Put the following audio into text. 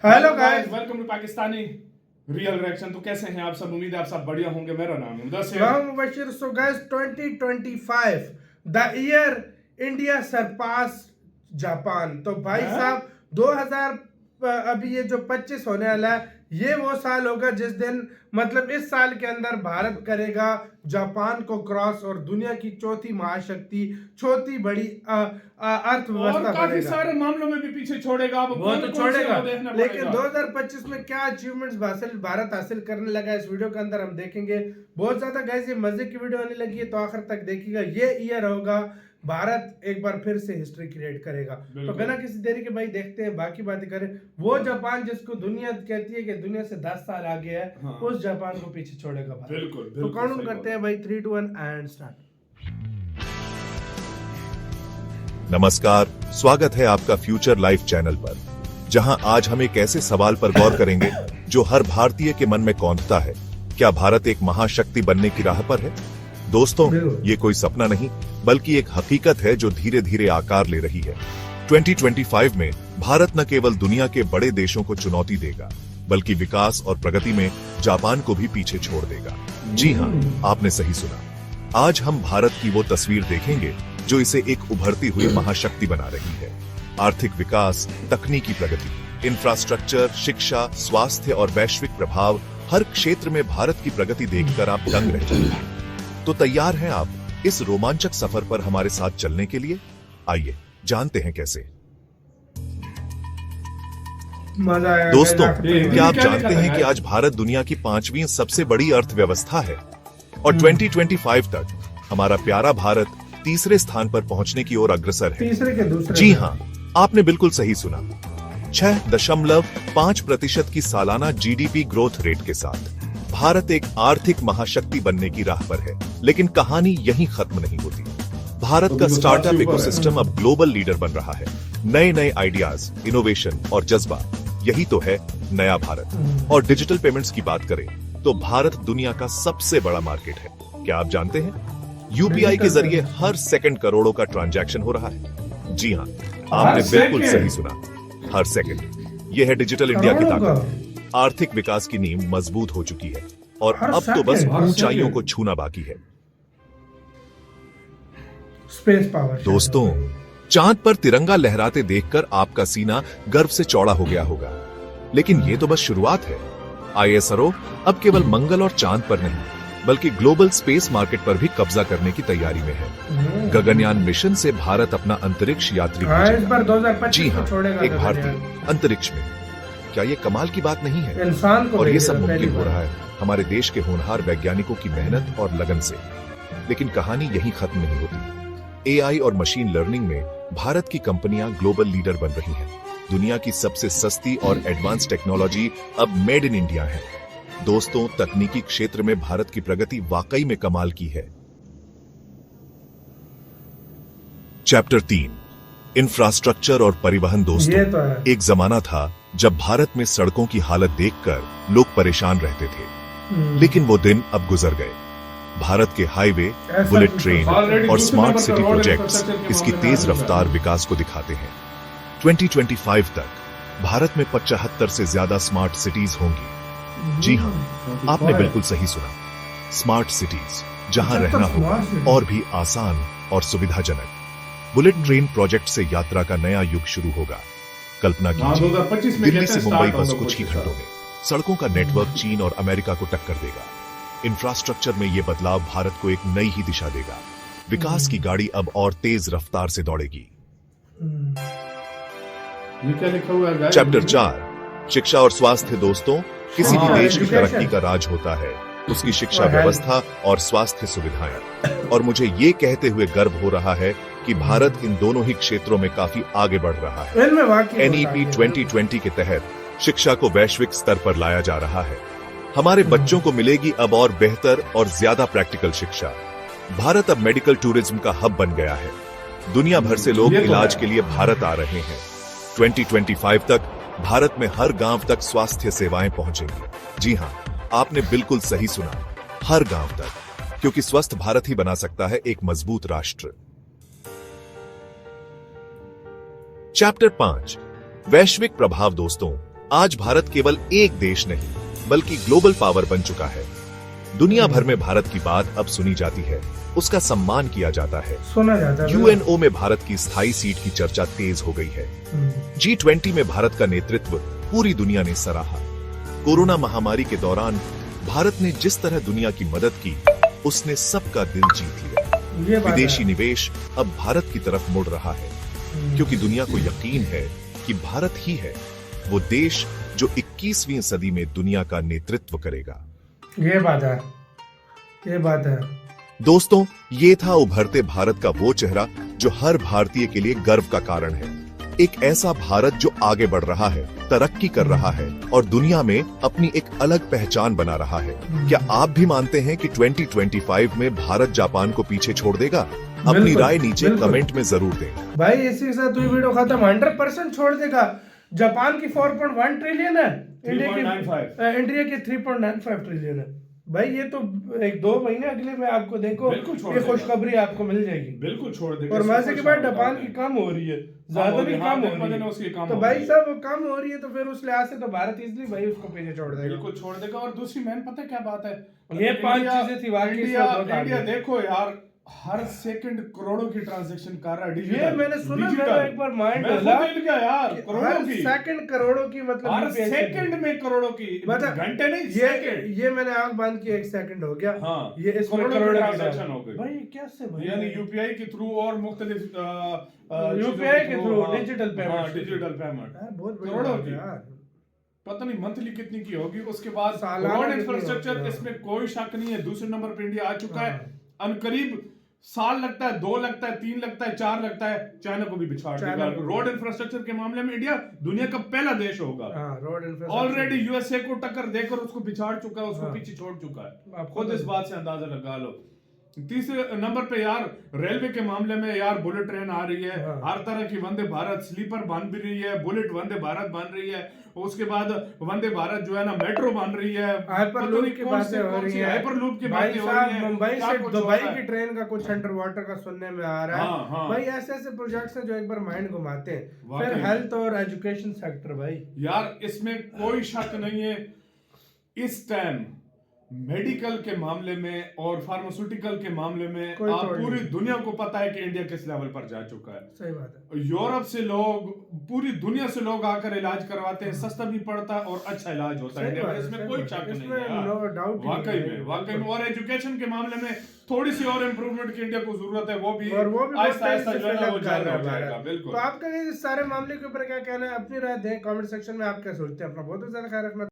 Hello guys, welcome to Pakistani real reaction. तो कैसे हैं आप सब? उम्मीद है आप सब बढ़िया होंगे। मेरा नाम है मुदस्सिर। मैं Mubashir. So guys 2025 the year India surpass Japan. तो भाई साहब 2000 अभी ये जो 25 होने वाला है, ये वो साल होगा जिस दिन मतलब इस साल के अंदर भारत करेगा जापान को क्रॉस और दुनिया की चौथी महाशक्ति, चौथी बड़ी अर्थव्यवस्था और काफी बनेगा। सारे मामलों में भी पीछे छोड़ेगा। अब वो तो छोड़ेगा, लेकिन पड़ेगा। 2025 में क्या अचीवमेंट्स भारत हासिल करने लगा इस वीडियो के अंदर हम देखेंगे। बहुत ज्यादा गाइस ये मजे की वीडियो आने लगी है, तो आखिर तक देखिएगा। ये ईयर होगा भारत एक बार फिर से हिस्ट्री क्रिएट करेगा। तो बिना किसी देरी के भाई देखते हैं, बाकी बातें करें। वो जापान जिसको दुनिया कहती है कि दुनिया से 10 साल आगे है, हाँ। उस जापान को पीछे छोड़ेगा भारत। बिल्कुल, तो काउंट करते हैं भाई 3, 2, 1 एंड स्टार्ट। नमस्कार, स्वागत है आपका फ्यूचर लाइफ चैनल पर, जहां आज हम एक ऐसे सवाल पर गौर करेंगे जो हर भारतीय के मन में कौंधता है। क्या भारत एक महाशक्ति बनने की राह पर है? दोस्तों, ये कोई सपना नहीं बल्कि एक हकीकत है जो धीरे धीरे आकार ले रही है। 2025 में भारत न केवल दुनिया के बड़े देशों को चुनौती देगा, बल्कि विकास और प्रगति में जापान को भी पीछे छोड़ देगा। जी हाँ, आपने सही सुना। आज हम भारत की वो तस्वीर देखेंगे जो इसे एक उभरती हुई महाशक्ति बना रही है। आर्थिक विकास, तकनीकी प्रगति, इंफ्रास्ट्रक्चर, शिक्षा, स्वास्थ्य और वैश्विक प्रभाव, हर क्षेत्र में भारत की प्रगति देखकर आप दंग रह जाएंगे। तो तैयार हैं आप इस रोमांचक सफर पर हमारे साथ चलने के लिए? आइए जानते हैं कैसे। मजा आएगा दोस्तों, क्या आप जानते हैं कि आज भारत दुनिया की 5वीं सबसे बड़ी अर्थव्यवस्था है और 2025 तक हमारा प्यारा भारत तीसरे स्थान पर पहुंचने की ओर अग्रसर है। तीसरे के दूसरे। जी हाँ, आपने बिल्कुल सही सुना। 6.5% की सालाना जीडीपी ग्रोथ रेट के साथ भारत एक आर्थिक महाशक्ति बनने की राह पर है। लेकिन कहानी यहीं खत्म नहीं होती। भारत का स्टार्टअप इकोसिस्टम अब ग्लोबल लीडर बन रहा है। नए नए आइडियाज, इनोवेशन और जज्बा, यही तो है नया भारत। और डिजिटल पेमेंट्स की बात करें तो भारत दुनिया का सबसे बड़ा मार्केट है। क्या आप जानते हैं? यूपीआई के जरिए हर सेकंड करोड़ों का ट्रांजैक्शन हो रहा है। जी हाँ, आपने बिल्कुल सही सुना, हर सेकंड। यह है डिजिटल इंडिया की ताकत। आर्थिक विकास की नींव मजबूत हो चुकी है और अब तो बस ऊंचाइयों को छूना बाकी है। Space power. दोस्तों, चांद पर तिरंगा लहराते देखकर आपका सीना गर्व से चौड़ा हो गया होगा, लेकिन ये तो बस शुरुआत है। आईएसआरओ अब केवल मंगल और चांद पर नहीं, बल्कि ग्लोबल स्पेस मार्केट पर भी कब्जा करने की तैयारी में है। गगनयान मिशन से भारत अपना अंतरिक्ष यात्री भेजेगा। जी हाँ, एक भारतीय अंतरिक्ष में। क्या ये कमाल की बात नहीं है? और ये सब मुमकिन हो रहा है हमारे देश के होनहार वैज्ञानिकों की मेहनत और लगन से। लेकिन कहानी यहीं खत्म नहीं होती। एआई और मशीन लर्निंग में भारत की कंपनियां ग्लोबल लीडर बन रही हैं। दुनिया की सबसे सस्ती और एडवांस टेक्नोलॉजी अब मेड इन इंडिया है। दोस्तों, तकनीकी क्षेत्र में भारत की प्रगति वाकई में कमाल की है। चैप्टर 3, इंफ्रास्ट्रक्चर और परिवहन। दोस्तों, एक जमाना था जब भारत में सड़कों की हालत देखकर लोग परेशान रहते थे, लेकिन वो दिन अब गुजर गए। भारत के हाईवे, बुलेट ट्रेन और स्मार्ट सिटी प्रोजेक्ट्स इसकी तेज रफ्तार विकास को दिखाते हैं। 2025 तक भारत में 75 से ज्यादा स्मार्ट सिटीज होंगी। जी हाँ, आपने बिल्कुल सही सुना, स्मार्ट सिटीज, जहां रहना होगा और भी आसान और सुविधाजनक। बुलेट ट्रेन प्रोजेक्ट से यात्रा का नया युग शुरू होगा। कल्पना कीजिए, दिल्ली से मुंबई बस कुछ ही घंटों में। सड़कों का नेटवर्क चीन और अमेरिका को टक्कर देगा। इंफ्रास्ट्रक्चर में ये बदलाव भारत को एक नई ही दिशा देगा। विकास की गाड़ी अब और तेज रफ्तार से दौड़ेगी। चैप्टर 4, शिक्षा और स्वास्थ्य। दोस्तों, किसी भी देश की तरक्की का राज होता है उसकी शिक्षा व्यवस्था और स्वास्थ्य सुविधाएं। और मुझे ये कहते हुए गर्व हो रहा है कि भारत इन दोनों ही क्षेत्रों में काफी आगे बढ़ रहा है। NEP 2020 के तहत शिक्षा को वैश्विक स्तर पर लाया जा रहा है। हमारे बच्चों को मिलेगी अब और बेहतर और ज्यादा प्रैक्टिकल शिक्षा। भारत अब मेडिकल टूरिज्म का हब बन गया है। दुनिया भर से लोग इलाज के लिए भारत आ रहे हैं। 2025 तक भारत में हर गांव तक स्वास्थ्य सेवाएं पहुंचेंगी। जी हाँ, आपने बिल्कुल सही सुना, हर गांव तक, क्योंकि स्वस्थ भारत ही बना सकता है एक मजबूत राष्ट्र। चैप्टर 5, वैश्विक प्रभाव। दोस्तों, आज भारत केवल एक देश नहीं बल्कि ग्लोबल पावर बन चुका है। दुनिया भर में भारत की बात अब सुनी जाती है, उसका सम्मान किया जाता है। सुना जाता है। यूएनओ में भारत की स्थायी सीट की चर्चा तेज हो गई है। G20 में भारत का नेतृत्व पूरी दुनिया ने सराहा। कोरोना महामारी के दौरान भारत ने जिस तरह दुनिया की मदद की, उसने सबका दिल जीत लिया। विदेशी निवेश अब भारत की तरफ मुड़ रहा है, क्योंकि दुनिया को यकीन है कि भारत ही है वो देश जो 21वीं सदी में दुनिया का नेतृत्व करेगा। ये बात है, ये बात है। दोस्तों, ये था उभरते भारत का वो चेहरा जो हर भारतीय के लिए गर्व का कारण है। एक ऐसा भारत जो आगे बढ़ रहा है, तरक्की कर रहा है और दुनिया में अपनी एक अलग पहचान बना रहा है। क्या आप भी मानते हैं कि 2025 में भारत जापान को पीछे छोड़ देगा? अपनी राय नीचे कमेंट में जरूर दें। भाई इसी के साथ ये वीडियो खत्म। 100% छोड़ देगा। जापान की 4.1 ट्रिलियन है, इंडिया की 3.95 ट्रिलियन है। भाई ये तो 1-2 महीने अगले में आपको देखो ये खुशखबरी आपको मिल जाएगी। बिल्कुल छोड़ देगा। और मजे के बाद जापान की कम हो रही है, ज्यादा भी कम हो रही है। तो भाई साहब कम हो रही है तो फिर उस लिहाज से तो भारत इजली भाई उसको पीछे छोड़ देगा। बिल्कुल छोड़ देगा। और दूसरी मैन पता क्या बात है, ये 5 चीजें थी। इंडिया देखो यार, हर सेकंड करोड़ों की ट्रांजैक्शन कर रहा है डिजिटल। ये मैंने सुना, मेरा एक बार माइंड हिला यार, करोड़ों की, सेकंड करोड़ों की, मतलब हर सेकंड में करोड़ों की, मतलब घंटे नहीं सेकंड। ये मैंने आंख बांध के 1 सेकंड हो गया। हाँ, ये इसमें करोड़ों ट्रांजैक्शन हो गई भाई। कैसे भाई? यानी यूपीआई के थ्रू और मुख्तलिफ यूपीआई के through digital payment, digital payment बहुत करोड़ों की यार। पता नहीं मंथली कितनी की होगी। उसके बाद सालाना रोड कितनी इंफ्रास्ट्रक्चर, होगी? इसमें कोई शक नहीं है। दूसरे नंबर पे इंडिया आ चुका है। अनकरीब साल लगता है, 2 लगता है, 3 लगता है, 4 लगता है, चाइना को भी बिछाड़ देगा। रोड इंफ्रास्ट्रक्चर के मामले में इंडिया दुनिया का पहला देश होगा। रोड इंफ्रास्ट्रक्चर ऑलरेडी यूएसए को टक्कर देकर उसको बिछाड़ चुका है, उसको पीछे छोड़ चुका है। आप खुद इस बात से अंदाजा लगा लो। तीसरे नंबर पे यार रेलवे के मामले में यार बुलेट ट्रेन आ रही है, हर तरह की वंदे भारत स्लीपर बन भी रही है, बुलेट वंदे भारत बन रही है। उसके बाद वंदे भारत जो है ना मेट्रो बन रही है, हाइपरलूप की बातें हो रही है, हाइपरलूप की बातें हो रही है। मुंबई से दुबई की ट्रेन का कुछ अंडर वाटर का सुनने में आ रहा है। भाई ऐसे ऐसे प्रोजेक्ट्स हैं जो एक बार माइंड घुमाते हैं। फिर हेल्थ और एजुकेशन सेक्टर भाई यार, इसमें कोई शक नहीं है, इस टाइम मेडिकल के मामले में और फार्मास्यूटिकल के मामले में आप पूरी दुनिया को पता है कि इंडिया किस लेवल पर जा चुका है। सही बात है। यूरोप से लोग, पूरी दुनिया से लोग आकर इलाज करवाते हैं, सस्ता भी पड़ता है और अच्छा इलाज होता है इंडिया में। इसमें कोई शक नहीं है वाकई में। और एजुकेशन के मामले में थोड़ी सी और इम्प्रूवमेंट की इंडिया को जरूरत है, वो भी आहिस्ता आहिस्ता जो है वो जारी हो जाएगा। बिल्कुल। तो आपका इस सारे मामले के ऊपर क्या कहना है? अपनी राय दें कमेंट सेक्शन में। आप क्या सोचते हैं? अपना बहुत ज्यादा ख्याल रखना।